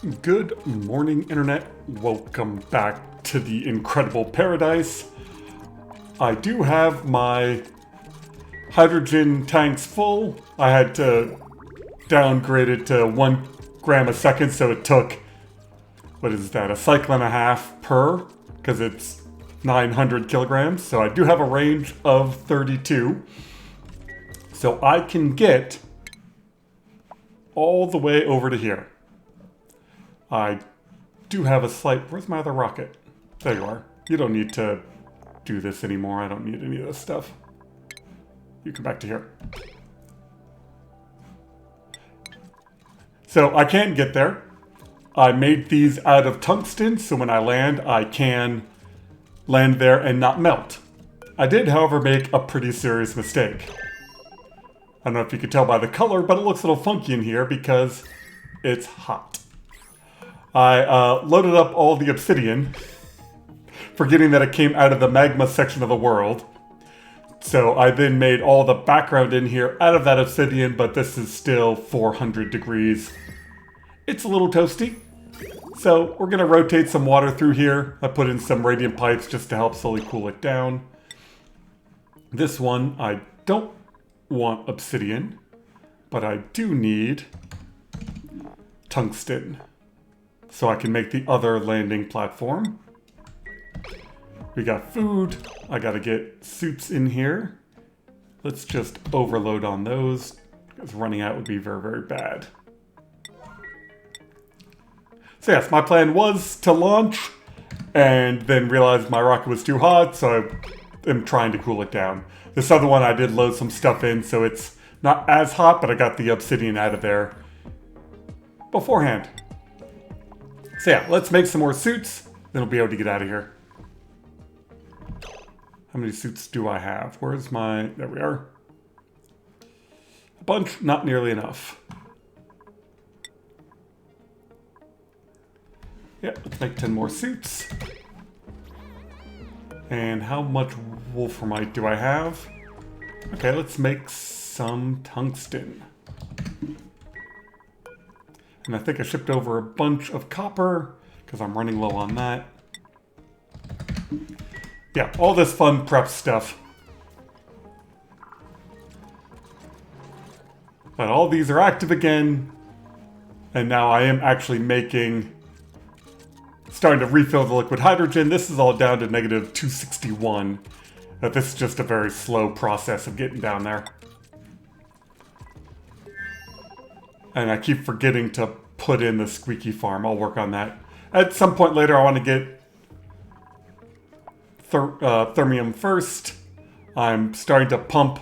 Good morning, Internet. Welcome back to the incredible paradise. I do have my hydrogen tanks full. I had to downgrade it to 1 gram a second, so it took, what is that, a cycle and a half per, because it's 900 kilograms. So I do have a range of 32. So I can get all the way over to here. I do have a slight... Where's my other rocket? There you are. You don't need to do this anymore. I don't need any of this stuff. You come back to here. So I can get there. I made these out of tungsten, so when I land, I can land there and not melt. I did, however, make a pretty serious mistake. I don't know if you can tell by the color, but it looks a little funky in here because it's hot. I loaded up all the obsidian, forgetting that it came out of the magma section of the world. So I then made all the background in here out of that obsidian, but this is still 400 degrees. It's a little toasty. So we're gonna rotate some water through here. I put in some radiant pipes just to help slowly cool it down. This one, I don't want obsidian, but I do need tungsten, so I can make the other landing platform. We got food. I gotta get suits in here. Let's just overload on those, because running out would be very, very bad. So yes, my plan was to launch, and then realized my rocket was too hot, so I am trying to cool it down. This other one I did load some stuff in, so it's not as hot, but I got the obsidian out of there beforehand. So yeah, let's make some more suits, then we'll be able to get out of here. How many suits do I have? Where's my... There we are. A bunch, not nearly enough. Yeah, let's make 10 more suits. And how much wolframite do I have? Okay, let's make some tungsten. And I think I shipped over a bunch of copper, because I'm running low on that. Yeah, all this fun prep stuff. But all these are active again. And now I am actually starting to refill the liquid hydrogen. This is all down to negative 261. But this is just a very slow process of getting down there. And I keep forgetting to put in the squeaky farm. I'll work on that. At some point later, I want to get thermium first. I'm starting to pump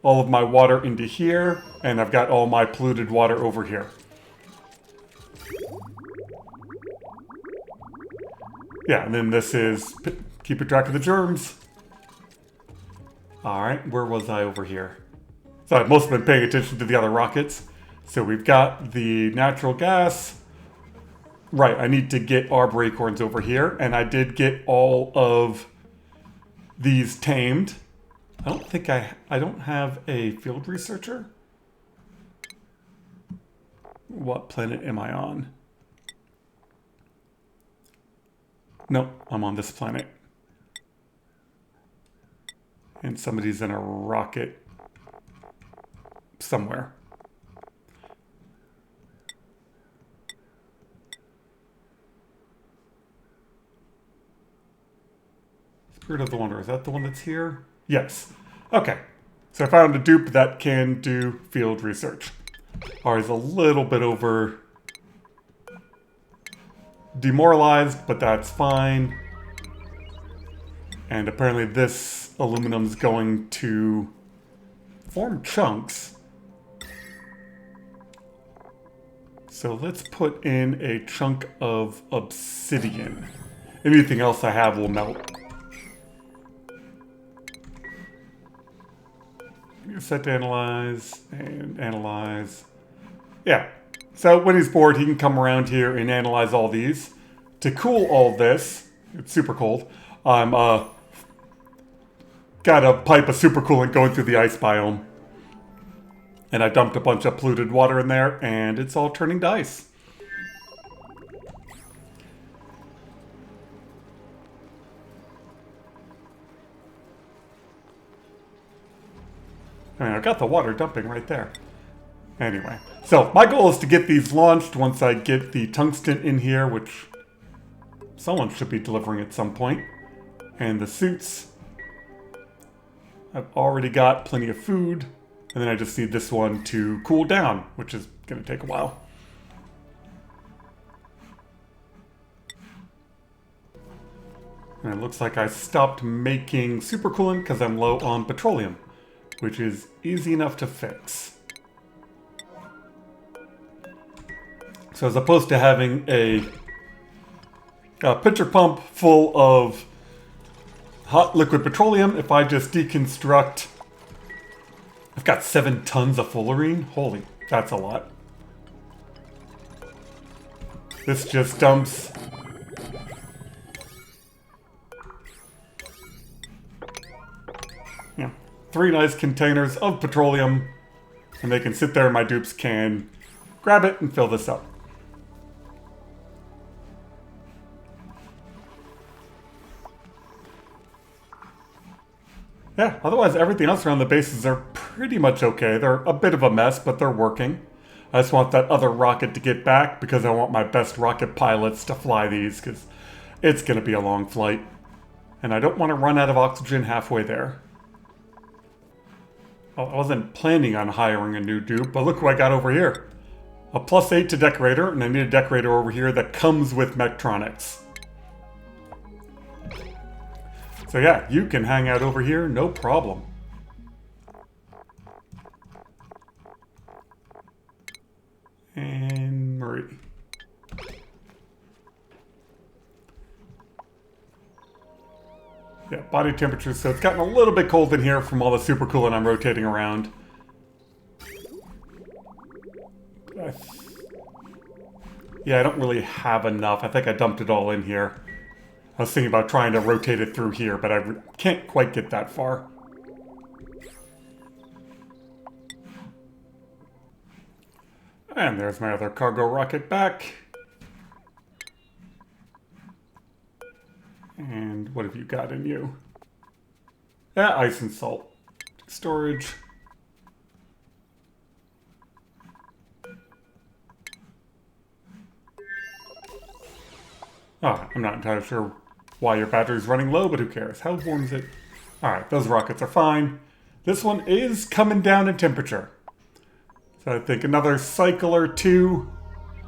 all of my water into here, and I've got all my polluted water over here. Yeah, and then this is keeping track of the germs. Alright, where was I over here? So I've mostly been paying attention to the other rockets. So we've got the natural gas. Right, I need to get arbor acorns over here. And I did get all of these tamed. I don't think I don't have a field researcher. What planet am I on? No, I'm on this planet. And somebody's in a rocket somewhere. Spirit of the Wanderer, is that the one that's here? Yes. Okay. So I found a dupe that can do field research. Ours is a little bit over demoralized, but that's fine. And apparently this aluminum's going to form chunks. So let's put in a chunk of obsidian. Anything else I have will melt. Set to analyze and analyze. Yeah. So when he's bored, he can come around here and analyze all these. To cool all this, it's super cold. I'm got a pipe of supercoolant going through the ice biome. And I dumped a bunch of polluted water in there, and it's all turning to ice. I mean, I've got the water dumping right there. Anyway, so my goal is to get these launched once I get the tungsten in here, which someone should be delivering at some point. And the suits, I've already got plenty of food. And then I just need this one to cool down, which is going to take a while. And it looks like I stopped making supercoolant because I'm low on petroleum, which is easy enough to fix. So as opposed to having a pitcher pump full of hot liquid petroleum, if I just deconstruct, I've got 7 tons of fullerene. Holy, that's a lot. This just dumps yeah, 3 nice containers of petroleum, and they can sit there and my dupes can grab it and fill this up. Yeah, otherwise everything else around the bases are pretty much okay. They're a bit of a mess, but they're working. I just want that other rocket to get back because I want my best rocket pilots to fly these because it's going to be a long flight. And I don't want to run out of oxygen halfway there. Well, I wasn't planning on hiring a new dupe, but look who I got over here. A +8 to decorator, and I need a decorator over here that comes with Mechtronics. So yeah, you can hang out over here, no problem. And Marie. Yeah, body temperature, so it's gotten a little bit cold in here from all the supercoolant I'm rotating around. Yeah, I don't really have enough. I think I dumped it all in here. I was thinking about trying to rotate it through here, but I can't quite get that far. And there's my other cargo rocket back. And what have you got in you? Yeah, ice and salt. Storage. Oh, I'm not entirely sure why your battery's running low, but who cares? How warm is it? Alright, those rockets are fine. This one is coming down in temperature. So I think another cycle or 2.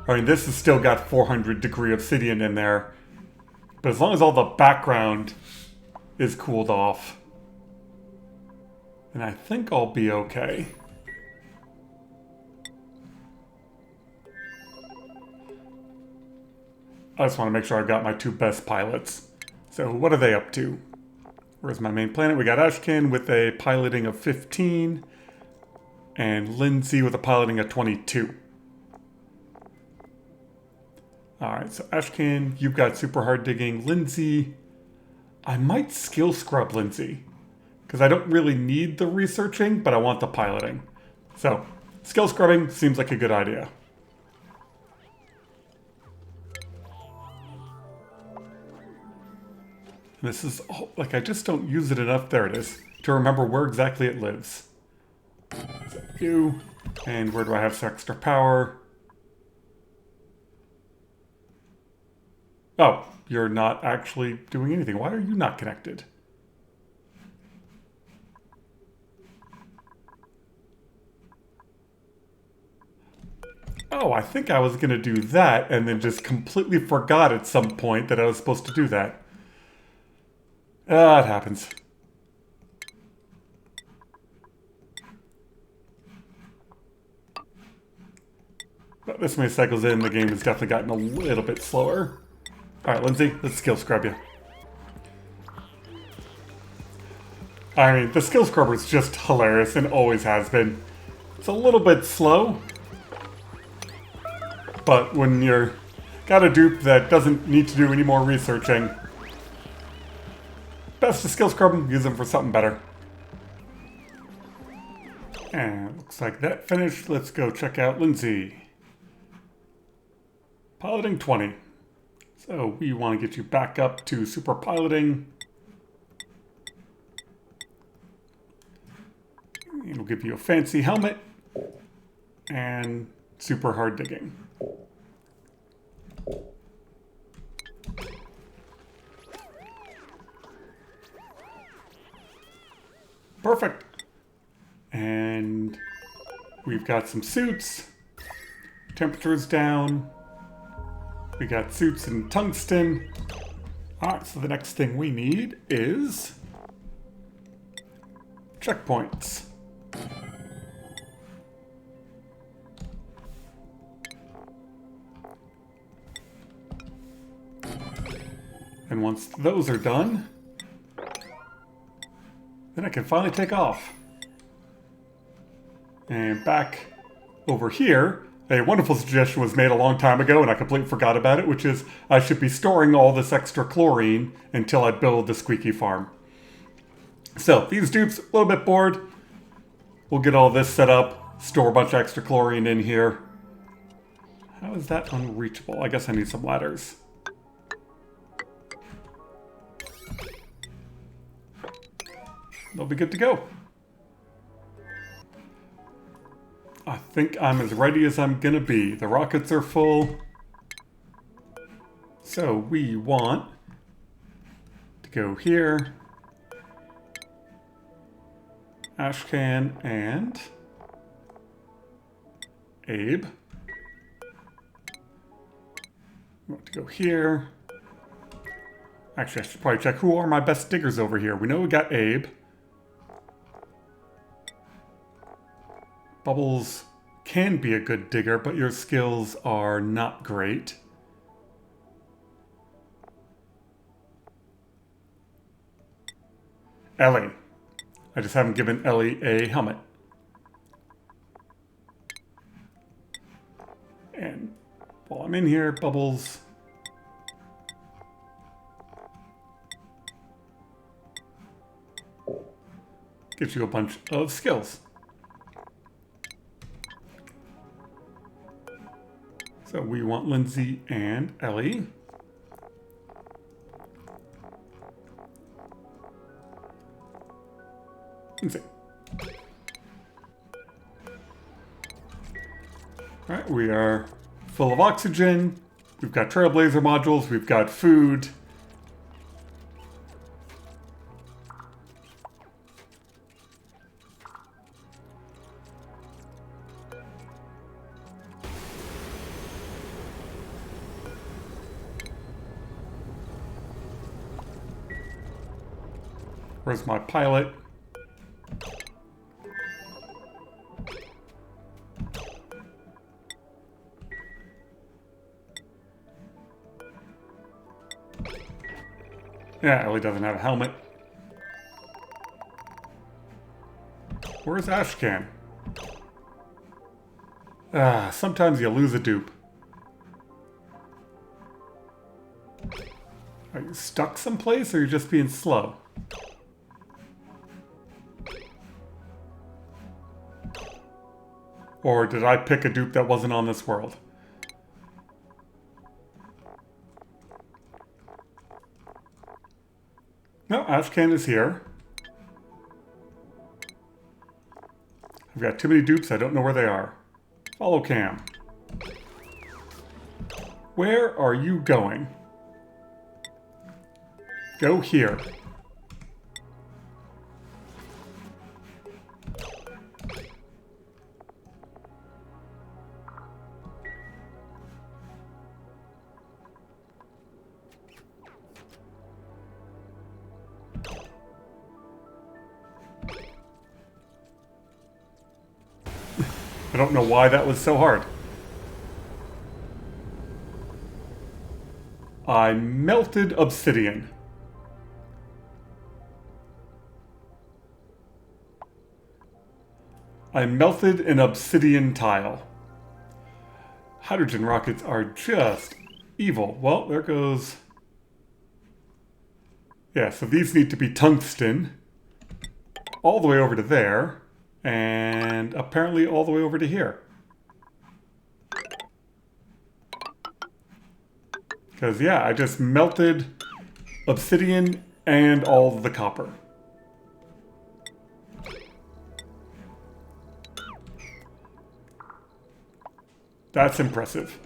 I mean, this has still got 400 degree obsidian in there. But as long as all the background is cooled off, then I think I'll be okay. I just want to make sure I've got my 2 best pilots. So what are they up to? Where's my main planet? We got Ashkin with a piloting of 15. And Lindsay with a piloting of 22. Alright, so Ashkin, you've got super hard digging. Lindsay, I might skill scrub Lindsay. Because I don't really need the researching, but I want the piloting. So, skill scrubbing seems like a good idea. And this is, oh, like, I just don't use it enough, there it is, to remember where exactly it lives. So you, and where do I have some extra power? Oh, you're not actually doing anything. Why are you not connected? Oh, I think I was going to do that and then just completely forgot at some point that I was supposed to do that. Ah, it happens. But this many cycles in, the game has definitely gotten a little bit slower. Alright, Lindsay, let's skill scrub you. I mean, the skill scrubber is just hilarious and always has been. It's a little bit slow, but when you're got a dupe that doesn't need to do any more researching, best to skill scrub them, use them for something better. And looks like that finished. Let's go check out Lindsay. Piloting 20. So we want to get you back up to super piloting. It'll give you a fancy helmet and super hard digging. Perfect. And we've got some suits. Temperature's down. We got suits and tungsten. Alright, so the next thing we need is checkpoints. And once those are done, then I can finally take off. And back over here, a wonderful suggestion was made a long time ago, and I completely forgot about it, which is I should be storing all this extra chlorine until I build the squeaky farm. So, these dupes, a little bit bored. We'll get all this set up, store a bunch of extra chlorine in here. How is that unreachable? I guess I need some ladders. They'll be good to go. I think I'm as ready as I'm gonna be. The rockets are full. So we want to go here. Ashcan and Abe. We want to go here. Actually, I should probably check who are my best diggers over here. We know we got Abe. Bubbles can be a good digger, but your skills are not great. Ellie. I just haven't given Ellie a helmet. And while I'm in here, Bubbles. Gives you a bunch of skills. So we want Lindsay and Ellie. Lindsay. Alright, we are full of oxygen. We've got trailblazer modules. We've got food. Where's my pilot? Yeah, Ellie doesn't have a helmet. Where's Ashcan? Sometimes you lose a dupe. Are you stuck someplace or are you just being slow? Or did I pick a dupe that wasn't on this world? No, Ashcan is here. I've got too many dupes, I don't know where they are. Follow cam. Where are you going? Go here. I don't know why that was so hard. I melted obsidian. I melted an obsidian tile. Hydrogen rockets are just evil. Well, there goes... Yeah, so these need to be tungsten. All the way over to there. And apparently all the way over to here. Because, yeah, I just melted obsidian and all the copper. That's impressive.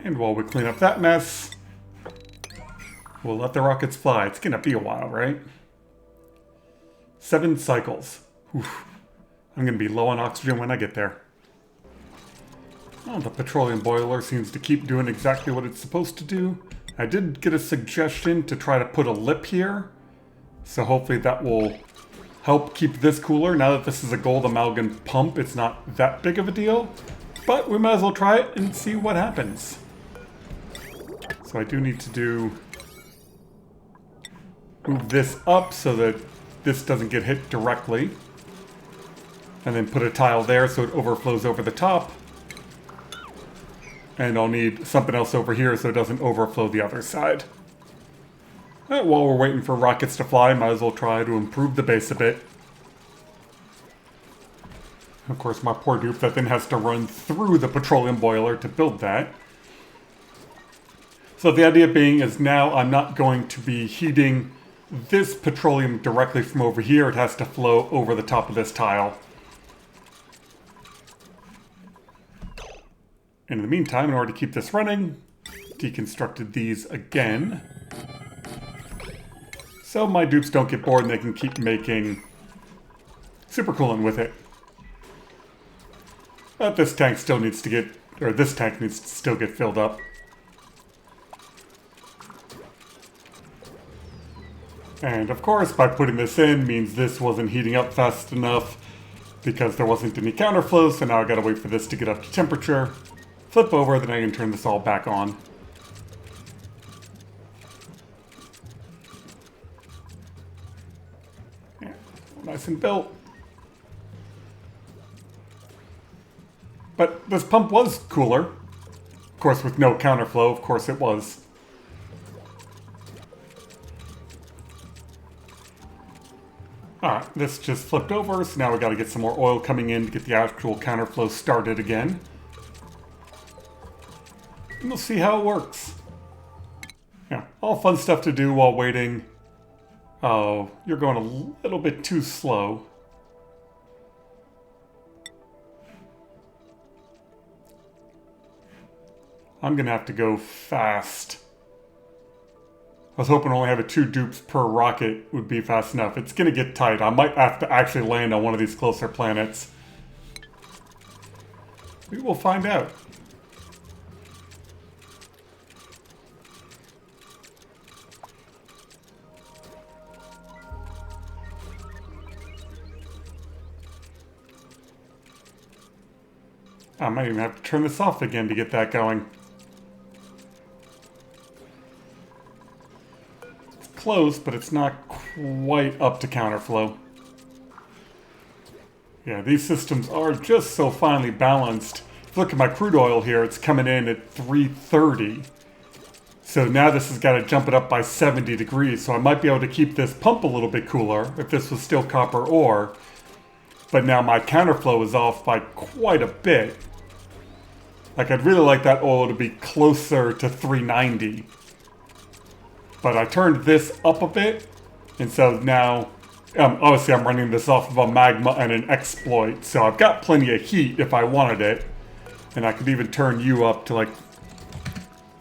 And while we clean up that mess, we'll let the rockets fly. It's gonna be a while, right? 7 cycles. Oof. I'm gonna be low on oxygen when I get there. Oh, the petroleum boiler seems to keep doing exactly what it's supposed to do. I did get a suggestion to try to put a lip here, so hopefully that will help keep this cooler. Now that this is a gold amalgam pump, it's not that big of a deal, but we might as well try it and see what happens. So I do need to move this up so that this doesn't get hit directly, and then put a tile there so it overflows over the top. And I'll need something else over here so it doesn't overflow the other side. While we're waiting for rockets to fly, might as well try to improve the base a bit. Of course, my poor dupe that then has to run through the petroleum boiler to build that. So the idea being is now I'm not going to be heating this petroleum directly from over here. It has to flow over the top of this tile. In the meantime, in order to keep this running, deconstructed these again. So my dupes don't get bored and they can keep making supercoolant with it. But this tank still needs to get, or this tank needs to still get filled up. And of course, by putting this in means this wasn't heating up fast enough because there wasn't any counterflow, so now I gotta wait for this to get up to temperature. Flip over, then I can turn this all back on. Yeah, nice and built. But this pump was cooler. Of course, with no counterflow, of course it was. Alright, this just flipped over, so now we gotta get some more oil coming in to get the actual counterflow started again. And we'll see how it works. Yeah, all fun stuff to do while waiting. Oh, you're going a little bit too slow. I'm gonna have to go fast. I was hoping only having 2 dupes per rocket would be fast enough. It's gonna get tight. I might have to actually land on one of these closer planets. We will find out. I might even have to turn this off again to get that going. It's close, but it's not quite up to counterflow. Yeah, these systems are just so finely balanced. If you look at my crude oil here, it's coming in at 330. So now this has got to jump it up by 70 degrees. So I might be able to keep this pump a little bit cooler if this was still copper ore. But now my counterflow is off by quite a bit. Like, I'd really like that oil to be closer to 390. But I turned this up a bit, and so now, obviously I'm running this off of a magma and an exploit, so I've got plenty of heat if I wanted it. And I could even turn you up to like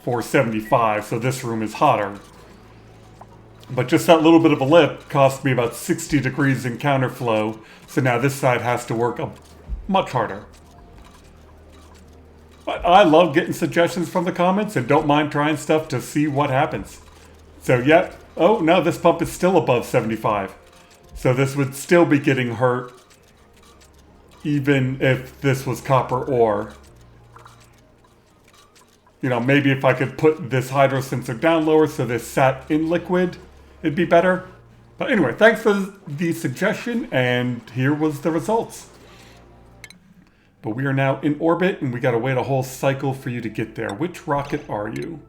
475, so this room is hotter. But just that little bit of a lip cost me about 60 degrees in counterflow, so now this side has to work much harder. But I love getting suggestions from the comments and don't mind trying stuff to see what happens. So yeah, oh no, this pump is still above 75. So this would still be getting hurt even if this was copper ore. You know, maybe if I could put this hydro sensor down lower so this sat in liquid, it'd be better. But anyway, thanks for the suggestion, and here was the results. But we are now in orbit, and we gotta wait a whole cycle for you to get there. Which rocket are you?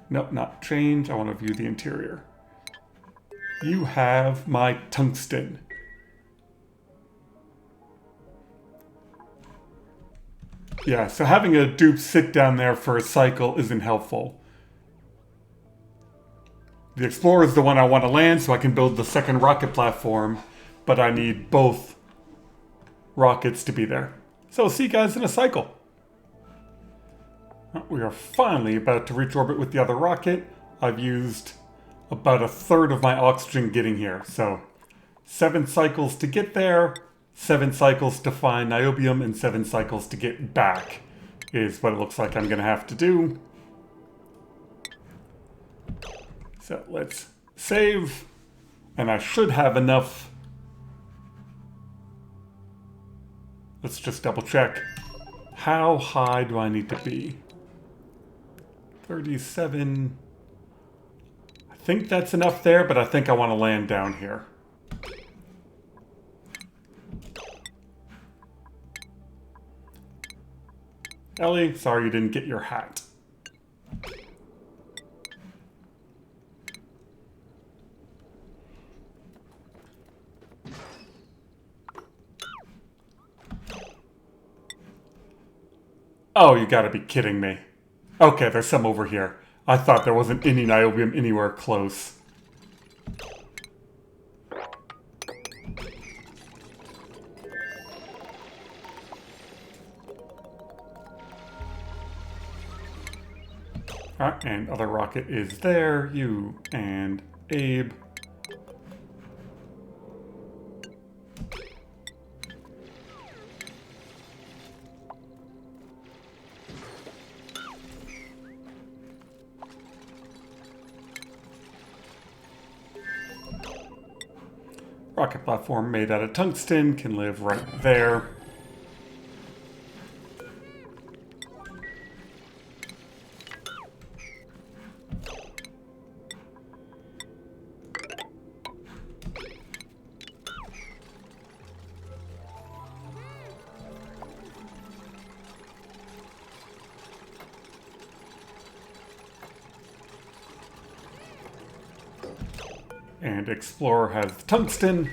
Nope, not change. I want to view the interior. You have my tungsten. Yeah, so having a dupe sit down there for a cycle isn't helpful. The Explorer is the one I want to land so I can build the second rocket platform, but I need both rockets to be there. So I'll see you guys in a cycle. We are finally about to reach orbit with the other rocket. I've used about a third of my oxygen getting here, so 7 cycles to get there, 7 cycles to find niobium, and 7 cycles to get back is what it looks like I'm going to have to do. So let's save, and I should have enough. Let's just double check. How high do I need to be? 37. I think that's enough there, but I think I want to land down here. Ellie, sorry you didn't get your hat. Oh, you gotta be kidding me. Okay, there's some over here. I thought there wasn't any niobium anywhere close. Alright, and other rocket is there. You and Abe. Rocket platform made out of tungsten can live right there. And Explorer has tungsten.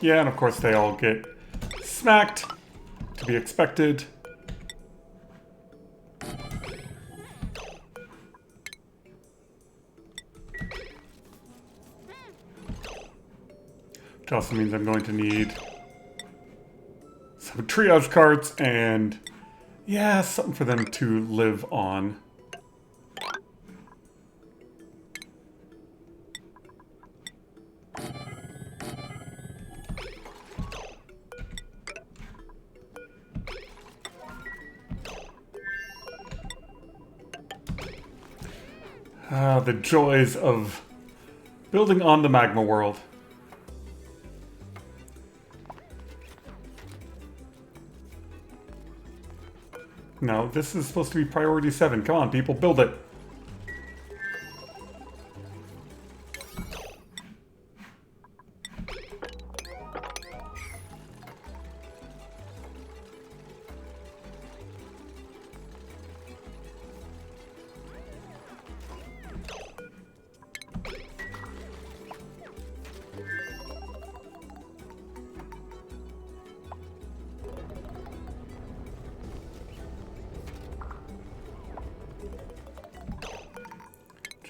Yeah, and of course they all get smacked, to be expected. Which also means I'm going to need some triage carts and, yeah, something for them to live on. Ah, the joys of building on the magma world. No, this is supposed to be priority 7. Come on, people, build it.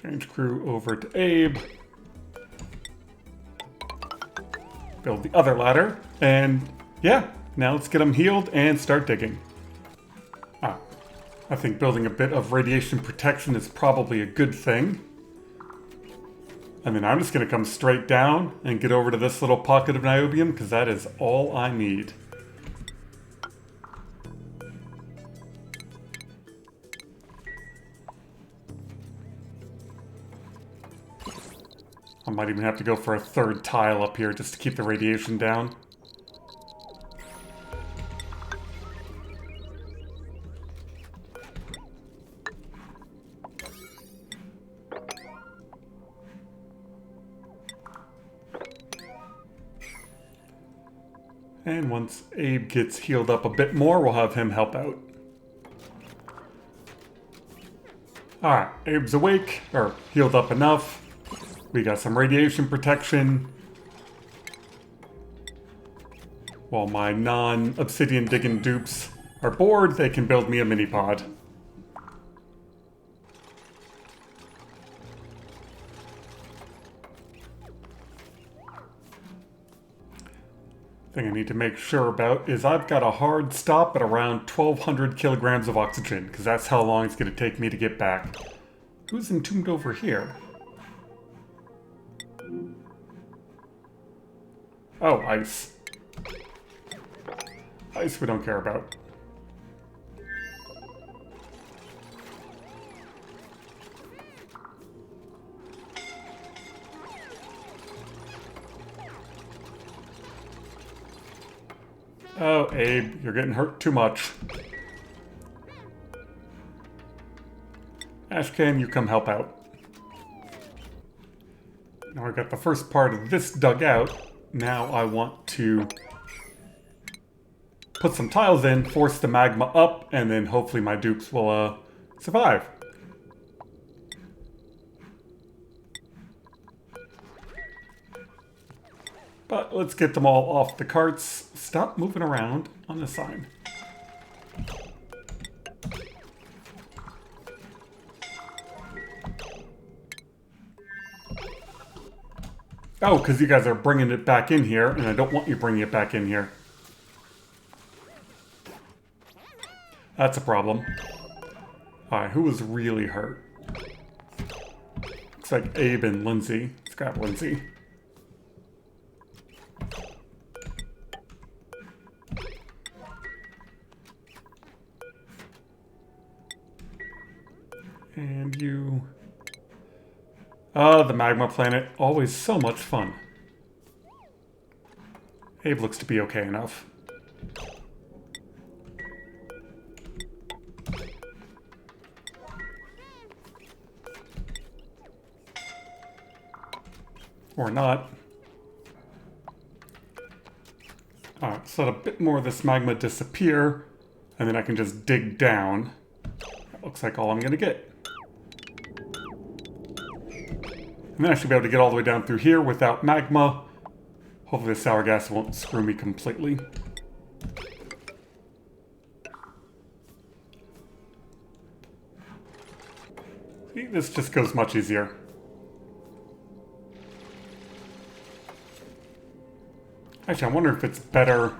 Change crew over to Abe. Build the other ladder. And yeah, now let's get them healed and start digging. I think building a bit of radiation protection is probably a good thing. And then I'm just going to come straight down and get over to this little pocket of niobium because that is all I need. I might even have to go for a third tile up here just to keep the radiation down. And once Abe gets healed up a bit more, we'll have him help out. Alright, Abe's awake, or healed up enough. We got some radiation protection. While my non-obsidian digging dupes are bored, they can build me a mini pod. Thing I need to make sure about is I've got a hard stop at around 1,200 kilograms of oxygen, because that's how long it's going to take me to get back. Who's entombed over here? Oh, ice. Ice we don't care about. Oh, Abe, you're getting hurt too much. Ashcan, you come help out. Now I got the first part of this dug out. Now I want to put some tiles in, force the magma up, and then hopefully my dupes will survive. But let's get them all off the carts. Stop moving around on the sign. Oh, because you guys are bringing it back in here, and I don't want you bringing it back in here. That's a problem. Alright, who was really hurt? Looks like Abe and Lindsay. Let's grab Lindsay. And you... Oh, the magma planet. Always so much fun. Abe looks to be okay enough. Or not. Alright, so let a bit more of this magma disappear, and then I can just dig down. That looks like all I'm gonna get. And then I should be able to get all the way down through here without magma. Hopefully the sour gas won't screw me completely. See, this just goes much easier. Actually, I wonder if it's better...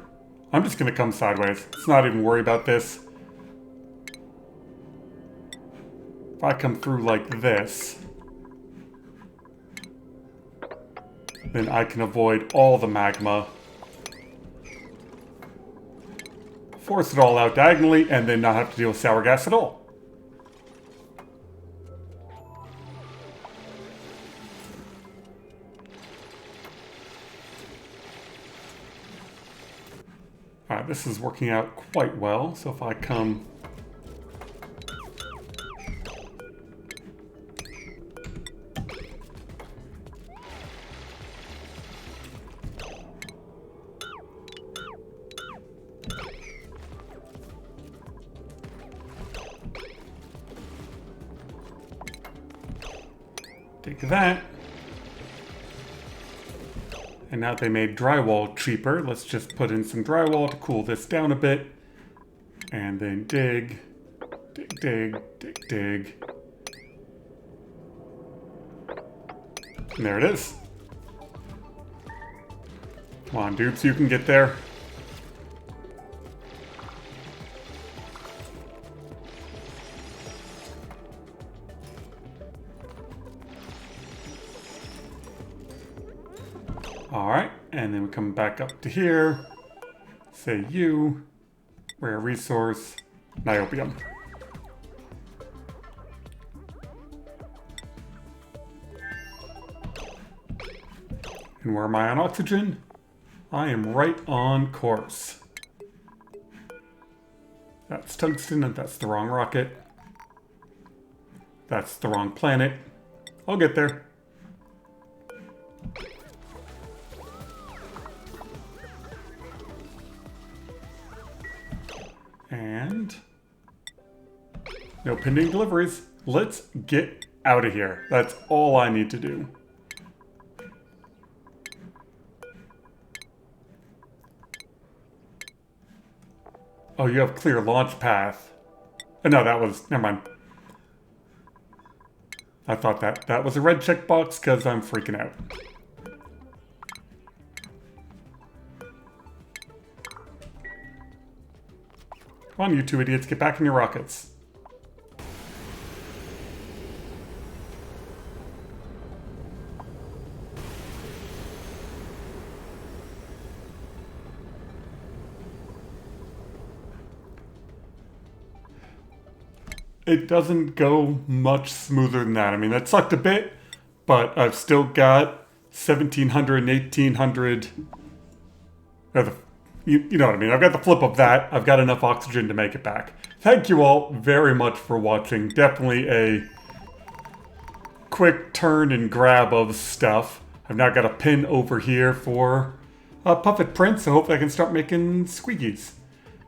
I'm just going to come sideways. Let's not even worry about this. If I come through like this, then I can avoid all the magma. Force it all out diagonally, and then not have to deal with sour gas at all. Alright, this is working out quite well, so if I come... Take that. And now that they made drywall cheaper, let's just put in some drywall to cool this down a bit. And then dig, dig, dig, dig, dig. And there it is. Come on, dupes, you can get there. Alright, and then we come back up to here. Say you. Rare resource. Niobium. And where am I on oxygen? I am right on course. That's tungsten, and that's the wrong rocket. That's the wrong planet. I'll get there. And no pending deliveries. Let's get out of here. That's all I need to do. Oh, you have clear launch path. Oh, no, that was... Never mind. I thought that was a red checkbox because I'm freaking out. Come on, you two idiots, get back in your rockets. It doesn't go much smoother than that. I mean, that sucked a bit, but I've still got 1700 and 1800. You know what I mean. I've got the flip of that. I've got enough oxygen to make it back. Thank you all very much for watching. Definitely a quick turn and grab of stuff. I've now got a pin over here for puppet prints, so hopefully I can start making squeakies.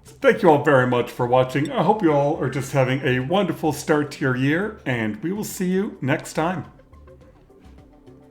Thank you all very much for watching. I hope you all are just having a wonderful start to your year, and we will see you next time.